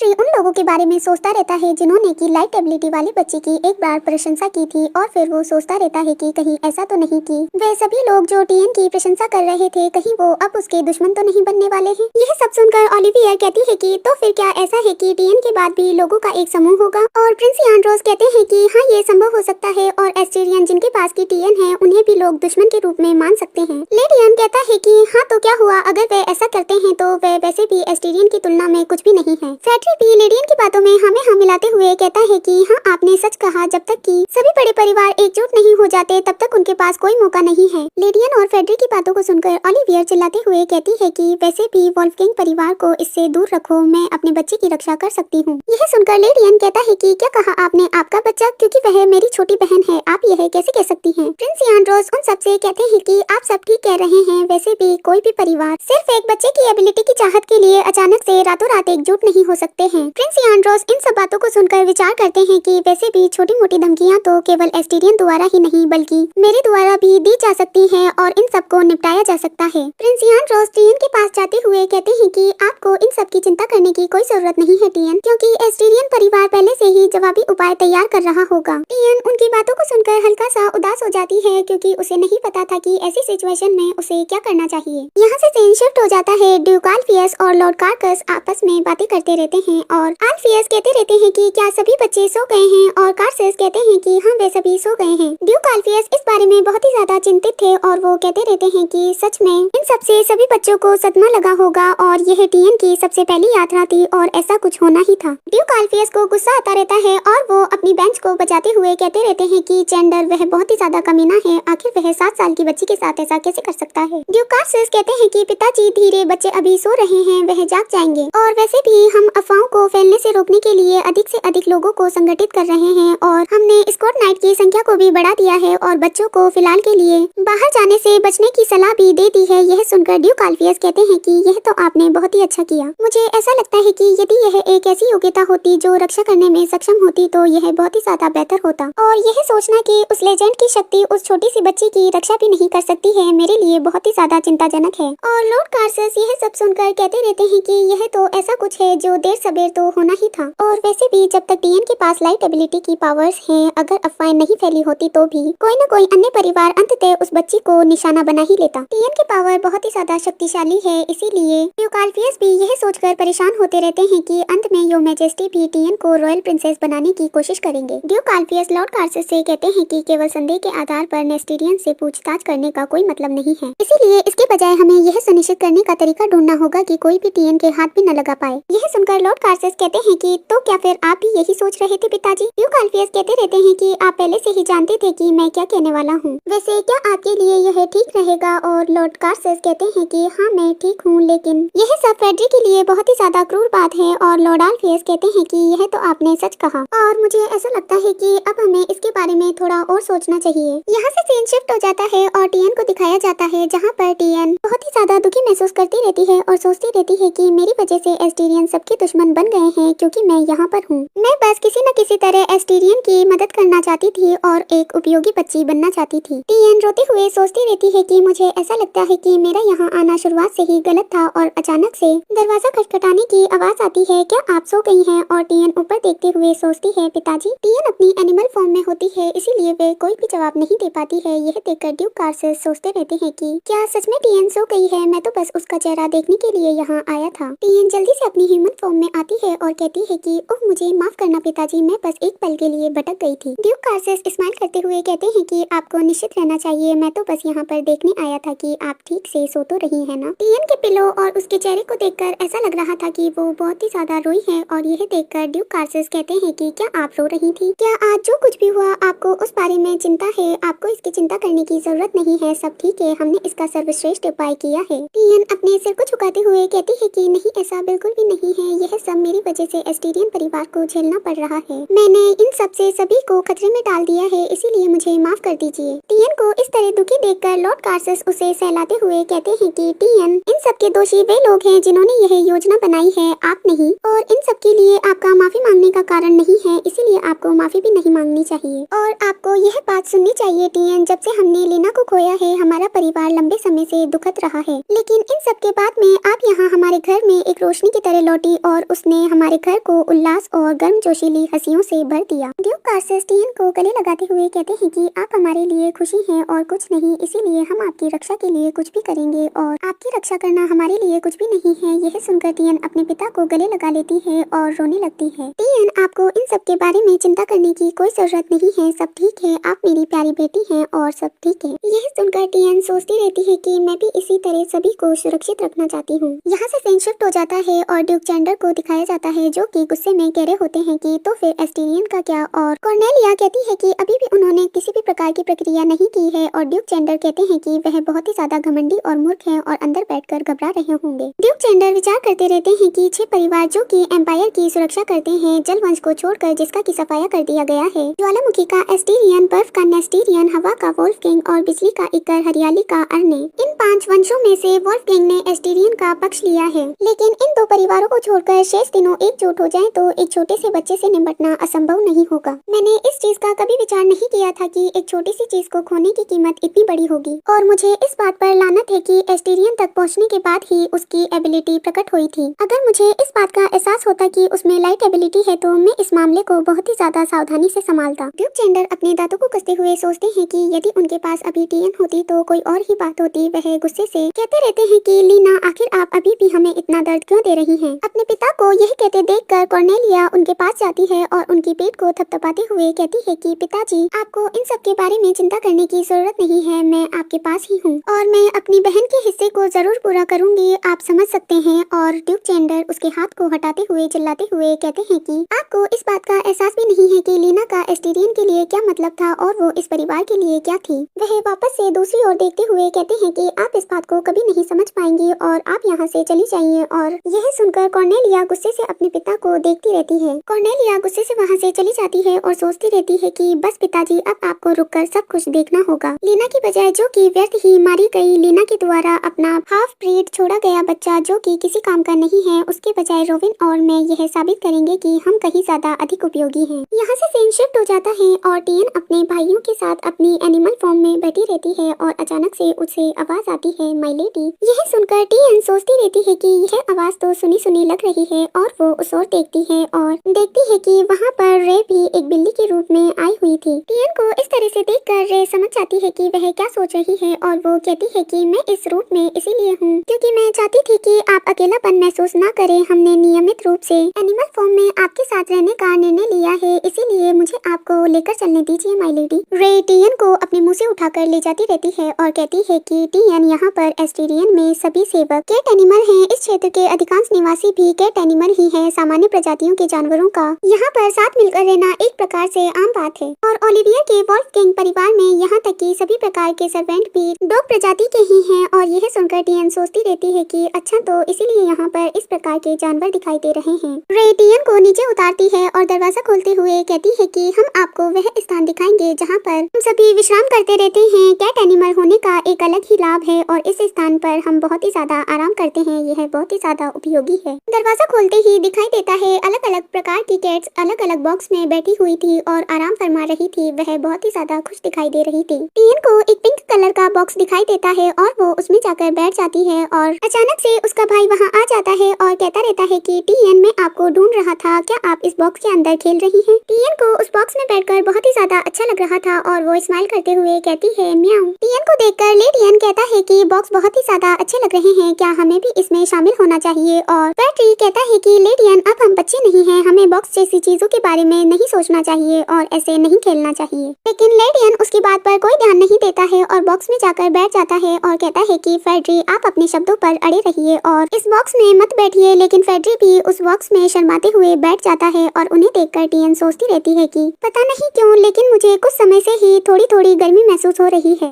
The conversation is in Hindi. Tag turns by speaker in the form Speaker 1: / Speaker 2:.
Speaker 1: फैक्ट्री उन लोगों के बारे में सोचता रहता है जिन्होंने की लाइट एबिलिटी वाली बच्ची की एक बार प्रशंसा की थी और फिर वो सोचता रहता है कि कहीं ऐसा तो नहीं कि वे सभी लोग जो टीएन की प्रशंसा कर रहे थे कहीं वो अब उसके दुश्मन तो नहीं बनने वाले हैं। यह सब सुनकर ओलिविया कहती है कि तो फिर क्या ऐसा है कि टीएन के बाद भी लोगों का एक समूह होगा, और प्रिंस एंड्रोस कहते हैं कि हाँ ये संभव हो सकता है और एस्टेरियन जिनके पास की टीएन है उन्हें भी लोग दुश्मन के रूप में मान सकते हैं। लेडियन कहता है कि हाँ तो क्या हुआ, अगर वे ऐसा करते हैं तो वे वैसे भी एस्टेरियन की तुलना में कुछ भी नहीं है। फैक्ट्री भी लेडियन की बातों में हमें हाँ मिलाते हुए कहता है कि हाँ आपने सच कहा, जब तक कि सभी बड़े परिवार एकजुट नहीं हो जाते तब तक उनके पास कोई मौका नहीं है। लेडियन और फेडरिक की बातों को सुनकर ओलिवियर चिल्लाते हुए कहती है कि वैसे भी वोल्फगैंग परिवार को इससे दूर रखो, मैं अपने बच्चे की रक्षा कर सकती हूँ। यह सुनकर लेडियन कहता है कि क्या कहा आपने, आपका बच्चा, क्योंकि वह मेरी छोटी बहन है, आप यह कैसे कह सकती हैं। प्रिंस एंड्रोस उन सबसे कहते हैं कि आप सब ठीक कह रहे हैं, वैसे भी कोई भी परिवार सिर्फ एक बच्चे की एबिलिटी की चाहत के लिए अचानक से रातों रात एकजुट नहीं हो सकते हैं। प्रिंस एंड्रोस इन सब बातों को सुनकर विचार करते हैं कि वैसे भी छोटी मोटी धमकियां तो केवल एस्टेरियन द्वारा ही नहीं बल्कि मेरे द्वारा भी दी जा सकती हैं और इन सब को निपटाया जा सकता है। प्रिंस एंड्रोस टीएन के पास जाते हुए कहते हैं कि आपको इन सब की चिंता करने की कोई जरूरत नहीं है टीएन, क्योंकि एस्टेरियन परिवार पहले से ही जवाबी उपाय तैयार कर रहा होगा। टीएन उनकी बातों को सुनकर हल्का सा उदास हो जाती है क्योंकि उसे नहीं पता था कि ऐसी सिचुएशन में उसे क्या करना चाहिए। यहाँ से सीन शिफ्ट हो जाता है। ड्यूक आल्फियस और लॉर्ड कार्कस आपस में बातें करते रहते हैं और आल्फियस कहते रहते हैं कि क्या सभी बच्चे सो गए हैं, और कार्कस कहते हैं कि हाँ वे सभी सो गए हैं। ड्यूक आल्फियस इस बारे में बहुत ही ज्यादा चिंतित थे और वो कहते रहते हैं कि सच में इन सब से सभी बच्चों को सदमा लगा होगा और यह टीएन की सबसे पहली यात्रा थी और ऐसा कुछ होना ही था। ड्यूक आल्फियस को गुस्सा आता रहता है और वो अपनी बेंच को बजाते हुए कहते रहते हैं कि चैंडर वह बहुत ही ज्यादा कमीना है, आखिर वह 7 साल की बच्ची के साथ ऐसा कैसे कर सकता है। ड्यूक कार्कस कहते हैं कि पिताजी धीरे, बच्चे अभी सो रहे हैं, वह जाग जाएंगे, और वैसे भी हम अफवाहों को फैलने से रोकने के लिए अधिक से अधिक लोगों को संगठित कर रहे हैं और हमने स्कॉट नाइट की संख्या को भी बढ़ा दिया है और बच्चों को फिलहाल के लिए बाहर जाने से बचने की सलाह भी दे दी है। यह सुनकर ड्यूक आल्फियस कहते हैं कि यह तो आपने बहुत ही अच्छा किया। मुझे ऐसा लगता है कि यदि यह एक ऐसी योग्यता होती जो रक्षा करने में सक्षम होती तो यह बहुत ही ज्यादा बेहतर होता, और यह सोचना कि उस लेजेंड की शक्ति उस छोटी सी बच्ची की रक्षा भी नहीं कर सकती है मेरे लिए बहुत ही ज्यादा चिंताजनक है। और लॉर्ड कार्कस यह सब सुनकर कहते रहते हैं कि यह तो ऐसा कुछ है जो देर सबेर तो होना ही था, और वैसे भी जब तक टीएन के पास लाइट एबिलिटी की पावर्स हैं, अगर अफवाहें नहीं फैली होती तो भी कोई न कोई अन्य परिवार अंततः उस बच्ची को निशाना बना ही लेता। टीएन की पावर बहुत ही ज्यादा शक्तिशाली है, इसीलिए ड्यूक आल्फियस भी यह सोचकर परेशान होते रहते हैं कि अंत में योर मैजेस्टी भी टीएन को रॉयल प्रिंसेस बनाने की कोशिश करेंगे। ड्यूक आल्फियस लॉर्ड कार्कस से कहते हैं कि केवल संदेह के आधार पर नेस्टेरियन से पूछताछ करने का कोई मतलब नहीं है, इसीलिए इसके बजाय हमें यह सुनिश्चित करने का तरीका ढूंढना होगा कि कोई भी टीएन के हाथ भी न लगा पाए। यह सुनकर लॉर्ड कार्कस कहते हैं कि तो क्या फिर आप भी यही सोच रहे थे पिताजी। ड्यूक आल्फियस कहते रहते हैं कि आप पहले से ही जानते थे कि मैं क्या कहने वाला हूँ, वैसे क्या आपके लिए यह ठीक रहेगा। और लॉर्ड कार्कस कहते हैं कि हाँ मैं ठीक हूँ, लेकिन यह सब फेडरिक के लिए बहुत ही ज्यादा क्रूर बात है। और लॉर्ड आल्फियस कहते हैं कि यह तो आपने सच कहा, और मुझे ऐसा लगता है कि अब हमें इसके बारे में थोड़ा और सोचना चाहिए। यहाँ से सीन शिफ्ट हो जाता है और टीएन को दिखाया जाता है जहाँ पर टीएन बहुत ही ज्यादा दुखी महसूस करती रहती है और सोचती रहती है कि मेरी वजह से एस्टेरियन सबके दुश्मन बन गए हैं क्योंकि मैं यहाँ पर हूँ। मैं बस किसी न किसी तरह एस्टेरियन की मदद करना चाहती थी और एक उपयोगी बच्ची बनना चाहती थी। टीएन रोते हुए सोचती रहती है कि मुझे ऐसा लगता है कि मेरा यहाँ आना शुरुआत से ही गलत था, और अचानक से दरवाजा खटखटाने की आवाज आती है, क्या आप सो गई हैं। और टीएन ऊपर देखते हुए सोचती है पिताजी। टीएन अपनी एनिमल फॉर्म में होती है, इसीलिए वे कोई भी जवाब नहीं दे पाती है। यह देखकर ड्यूक कार्कस सोचते रहते हैं कि क्या सच में टीएन सो गई है, मैं तो बस उसका चेहरा देखने के लिए यहाँ आया था। टीएन जल्दी से अपनी ह्यूमन फॉर्म में आती है और कहती है कि ओह मुझे माफ करना पिताजी, मैं बस एक पल के लिए भटक गई थी। ड्यूक कार्कस स्माइल करते हुए कहते हैं कि आपको निश्चित रहना चाहिए, मैं तो बस यहाँ पर देखने आया था कि आप ठीक से सो तो रही है ना। टीएन के पिलो और उसके चेहरे को देखकर ऐसा लग रहा था कि वो बहुत ही ज्यादा रोई है, और यह देखकर ड्यूक कार्कस कहते हैं कि क्या आप रो रही थी, क्या आज जो कुछ भी हुआ आपको उस बारे में चिंता है, आपको इसकी चिंता करने की जरूरत नहीं है, सब ठीक है, हमने इसका सर्वश्रेष्ठ उपाय किया है। टीएन अपने सिर को झुकाते हुए कहती है कि नहीं ऐसा बिल्कुल भी नहीं है, यह सब मेरी वजह से एस्टेरियन परिवार को झेलना पड़ रहा है, मैंने इन सब से सभी को खतरे में डाल दिया है, इसीलिए मुझे माफ कर दीजिए। टीएन को इस तरह दुखी देखकर लॉर्ड कार्कस उसे सहलाते हुए कहते हैं कि टीएन इन सब के दोषी वे लोग हैं जिन्होंने यह योजना बनाई है, आप नहीं, और इन सब के लिए आपका माफी मांगने का कारण नहीं है, इसीलिए आपको माफी भी नहीं मांगनी चाहिए। और आपको यह बात सुननी चाहिए टीएन, जब से हमने लीना को खोया है हमारा परिवार लंबे समय से दुखद रहा है, लेकिन इन सब के बाद में आप यहाँ हमारे घर में एक रोशनी की तरह लौटी और उसने हमारे घर को उल्लास और गर्मजोशीली हंसियों से भर दिया। ड्यूक कार्सिस टियन को गले लगाते हुए कहते हैं कि आप हमारे लिए खुशी हैं और कुछ नहीं, इसीलिए हम आपकी रक्षा के लिए कुछ भी करेंगे और आपकी रक्षा करना हमारे लिए कुछ भी नहीं है। यह सुनकर टियन अपने पिता को गले लगा लेती है और रोने लगती है। टियन, आपको इन सब के बारे में चिंता करने की कोई जरूरत नहीं है, सब ठीक है, आप मेरी प्यारी बेटी हैं और सब ठीक है। यह सुनकर टियन सोचती रहती है कि मैं भी इसी तरह सभी को सुरक्षित रखना चाहती हूँ। यहाँ से सीन शिफ्ट हो जाता है और ड्यूक जेंडर को दिखाया जाता है जो कि गुस्से में कह रहे होते हैं कि तो फिर एस्टीरियन का क्या, और कॉर्नेलिया कहती है कि अभी भी उन्होंने किसी भी प्रकार की प्रक्रिया नहीं की है और ड्यूक जेंडर कहते हैं कि वह बहुत ही ज्यादा घमंडी और मूर्ख है और अंदर बैठकर घबरा रहे होंगे। ड्यूक जेंडर विचार करते रहते हैं कि 6 परिवार जो कि एम्पायर की सुरक्षा करते हैं, जल वंश को छोड़कर जिसका की सफाया कर दिया गया है, ज्वालामुखी का एस्टीरियन, बर्फ का नेस्टीरियन, हवा का वोल्फकिंग और बिजली का इकर, हरियाली का अर्ने, इन 5 वंशों में से वोल्फकिंग ने एस्टीरियन का पक्ष लिया है। लेकिन इन 2 परिवारों को छोड़कर शेष तीनों एकजुट हो जाएं तो एक छोटे से बच्चे से निपटना असंभव नहीं होगा। मैंने इस चीज का कभी विचार नहीं किया था कि एक छोटी सी चीज को खोने की कीमत इतनी बड़ी होगी, और मुझे इस बात पर लानत है कि एस्टीरियन तक पहुंचने के बाद ही उसकी एबिलिटी प्रकट हुई थी। अगर मुझे इस बात का एहसास होता कि उसमें लाइट एबिलिटी है तो मैं इस मामले को बहुत ही ज्यादा सावधानी से संभालता। ड्यूक जेंडर अपने दांतों को कसते हुए सोचते हैं कि यदि उनके पास अभी टियन होती तो कोई और ही बात होती। वह गुस्से से कहते रहते हैं कि लीना, आखिर आप अभी भी हमें इतना दर्द क्यों दे रही हैं? अपने पिता को यह कहते देखकर कॉर्नेलिया उनके पास जाती है और उनकी पेट को थपथपाते हुए कहती है कि पिताजी, आपको इन सब के बारे में चिंता करने की जरूरत नहीं है, मैं आपके पास ही हूँ और मैं अपनी बहन के हिस्से को जरूर पूरा करूंगी, आप समझ सकते हैं। और ड्यूक जेंडर उसके हाथ को हटाते हुए चिल्लाते हुए कहते हैं कि आपको इस बात का एहसास भी नहीं है कि लीना का एस्टीरियन के लिए क्या मतलब था और वो इस परिवार के लिए क्या थी। वह वापस से दूसरी ओर देखते हुए कहते हैं कि आप इस बात को कभी नहीं समझ पाएंगे और आप यहाँ से चली जाइए। और यह सुनकर कॉर्नेलिया गुस्से से अपने पिता को देखती रहती है। कॉर्नेलिया गुस्से से वहाँ से चली जाती है और सोचती रहती है कि बस पिताजी, अब आपको रुककर सब कुछ देखना होगा। लीना की बजाय जो कि व्यर्थ ही मारी गई, लीना के द्वारा अपना हाफ ब्रीड छोड़ा गया बच्चा जो कि किसी काम का नहीं है, उसके बजाय रोविन और मैं यह साबित करेंगे कि हम कहीं ज्यादा अधिक उपयोगी हैं। यहाँ से सीन शिफ्ट हो जाता है और टियन अपने भाइयों के साथ अपनी एनिमल फॉर्म में बैठी रहती है और अचानक से उसे आवाज आती है, माय लेडी। यह सुनकर टियन सोचती रहती है कि यह आवाज तो सुनी सुनी लग रही है और वो उस ओर देखती है और देखती है कि वहाँ पर रे भी एक बिल्ली के रूप में आई हुई थी। टियन को इस तरह से देखकर रे समझ जाती है कि वह क्या सोच रही है और वो कहती है कि मैं इस रूप में इसीलिए हूँ क्योंकि मैं चाहती थी कि आप अकेलापन महसूस न करें। हमने नियमित रूप से एनिमल फॉर्म में आपके साथ रहने का निर्णय लिया है, इसीलिए मुझे आपको लेकर चलने दीजिए माय लेडी। रे टियन को अपने मुंह से उठाकर ले जाती रहती है और कहती है कि टियन, यहाँ पर एस्टीरियन में सभी सेवक कैट एनिमल हैं। इस क्षेत्र के अधिकांश निवासी भी कैट एनिमल ही हैं। सामान्य प्रजातियों के जानवरों का यहाँ पर साथ मिलकर रहना एक प्रकार से आम बात है और ओलिवियर के वोल्फकिंग परिवार में यहाँ तक कि सभी प्रकार के सर्वेंट भी डॉग प्रजाति के ही हैं। और यह सुनकर टियन सोचती रहती है कि अच्छा, तो इसीलिए यहाँ पर इस प्रकार के जानवर दिखाई दे रहे हैं। रे टियन को नीचे उतारती है और दरवाजा खोलते हुए कहती है कि हम आपको वह स्थान दिखाएंगे जहाँ पर हम सभी विश्राम करते रहते हैं। कैट एनिमल होने का एक अलग ही लाभ है और इस स्थान पर हम बहुत ही ज्यादा आराम करते हैं। यह बहुत ही ज्यादा उपयोगी है। दरवाजा खोलते ही दिखाई देता है अलग अलग प्रकार की कैट्स अलग अलग बॉक्स में बैठी हुई थी और आराम फरमा रही थी। वह बहुत ही ज्यादा खुश दिखाई दे रही थी। टियन को एक पिंक कलर का बॉक्स दिखाई देता है और वो उसमें जाकर बैठ जाती है और अचानक से उसका भाई वहाँ आ जाता है और कहता रहता है कि टियन, मैं आपको ढूंढ रहा था, क्या आप इस बॉक्स के अंदर खेल रही हैं? टियन को उस बॉक्स में बैठकर बहुत ही ज्यादा अच्छा लग रहा था और वो स्माइल करते हुए कहती है, म्याऊ। टियन को देखकर ले टियन कहता है कि बॉक्स बहुत ही ज्यादा अच्छे लग रहे हैं, क्या हमें भी इसमें शामिल होना चाहिए? और पैट्री कहता है कि ले टियन, अब हम बच्चे नहीं हैं, हमें बॉक्स जैसी चीजों के बारे में नहीं सोचना चाहिए और ऐसे नहीं खेलना चाहिए। लेकिन ले टियन उसकी बात पर कोई ध्यान नहीं देता है और बॉक्स में जाकर बैठ जाता है और कहता है कि फेड्री, आप अपने शब्दों पर अड़े रहिए और इस बॉक्स में मत बैठिए। लेकिन फेड्री भी उस बॉक्स में शर्माते हुए बैठ जाता है और उन्हें देखकर टियन सोचती रहती है कि पता नहीं क्यों, लेकिन मुझे कुछ समय से ही थोड़ी थोड़ी गर्मी महसूस हो रही है।